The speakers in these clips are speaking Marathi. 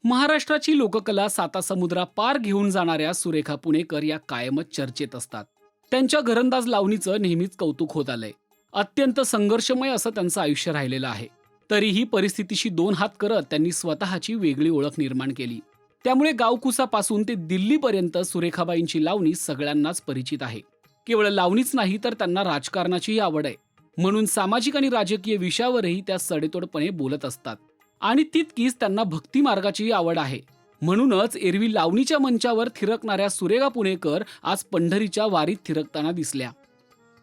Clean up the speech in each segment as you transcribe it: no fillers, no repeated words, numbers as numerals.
महाराष्ट्राची लोककला सातासमुद्रा पार घेऊन जाणाऱ्या सुरेखा पुणेकर या कायमच चर्चेत असतात. त्यांच्या घरंदाज लावणीचं नेहमीच कौतुक होत आलंय. अत्यंत संघर्षमय असं त्यांचं आयुष्य राहिलेलं आहे. तरीही परिस्थितीशी दोन हात करत त्यांनी स्वतःची वेगळी ओळख निर्माण केली. त्यामुळे गावकुसापासून ते दिल्लीपर्यंत सुरेखाबाईंची लावणी सगळ्यांनाच परिचित आहे. केवळ लावणीच नाही तर त्यांना राजकारणाचीही आवड आहे. म्हणून सामाजिक आणि राजकीय विषयावरही त्या सडेतोडपणे बोलत असतात. आणि तितकीच त्यांना भक्ती मार्गाचीही आवड आहे. म्हणूनच एरवी लावणीच्या मंचावर थिरकणाऱ्या सुरेखा पुणेकर आज पंढरीच्या वारीत थिरकताना दिसल्या.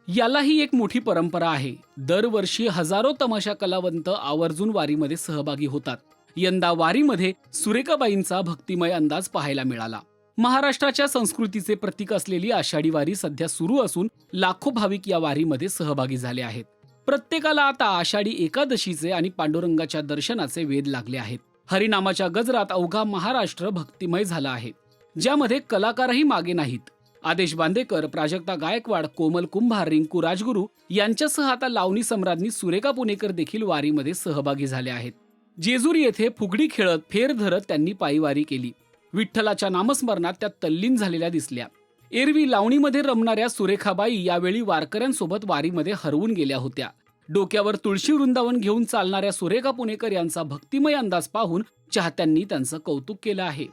यालाही एक मोठी परंपरा आहे. दरवर्षी हजारो तमाशा कलावंत आवर्जून वारीमध्ये सहभागी होतात. यंदा वारीमध्ये सुरेखाबाईंचा भक्तिमय अंदाज पाहायला मिळाला. महाराष्ट्राच्या संस्कृतीचे प्रतीक असलेली आषाढी वारी सध्या सुरू असून लाखो भाविक या वारीमध्ये सहभागी झाले आहेत. प्रत्येकाला आता आषाढी एकादशीचे आणि पांडुरंगाच्या दर्शनाचे वेध लागले आहेत. हरिनामाच्या गजरात अवघा महाराष्ट्र भक्तिमय झाला आहे, ज्यामध्ये कलाकारही मागे नाहीत. आदेश बांदेकर, प्राजक्ता गायकवाड, कोमल कुंभार, रिंकू राजगुरू यांच्यासह आता लावणी सम्राज्ञी सुरेखा पुणेकर देखील वारीमध्ये सहभागी झाल्या आहेत. जेजुरी येथे फुगडी खेळत फेर धरत त्यांनी पायीवारी केली. विठ्ठलाच्या नामस्मरणात त्या तल्लीन झालेल्या दिसल्या. एरवी लावणीमध्ये रमणाऱ्या सुरेखाबाई यावेळी वारकऱ्यांसोबत वारीमध्ये हरवून गेल्या होत्या. डोक्यावर तुळशी वृंदावन घेऊन चालणाऱ्या सुरेखा पुणेकर यांचा भक्तिमय अंदाज पाहून चाहत्यांनी त्यांचं कौतुक केलं आहे.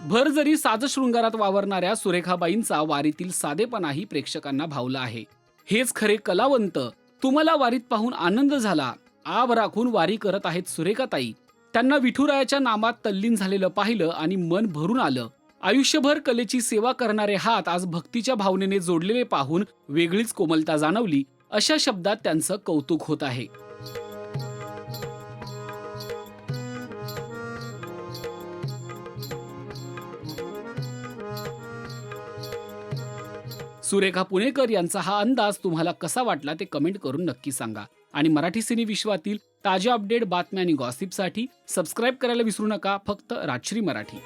भर जरी साजशृंगारात वावरणाऱ्या सुरेखाबाईंचा वारीतील साधेपणाही प्रेक्षकांना भावला आहे. हेच खरे कलावंत. तुम्हाला वारीत पाहून आनंद झाला. आब राखून वारी करत आहेत सुरेखाताई. त्यांना विठुरायाच्या नामात तल्लीन झालेलं पाहिलं आणि मन भरून आलं. आयुष्यभर कलेची सेवा करणारे हात आज भक्तीच्या भावनेने जोडलेले पाहून वेगळीच कोमलता जाणवली, अशा शब्दात त्यांचं कौतुक होत आहे. सुरेखा पुणेकर यांचा हा अंदाज तुम्हाला कसा वाटला ते कमेंट करून नक्की सांगा. आणि मराठी सिने विश्वातील ताज्या अपडेट, बातम्या आणि गॉसिपसाठी सबस्क्राईब करायला विसरू नका. फक्त राजश्री मराठी.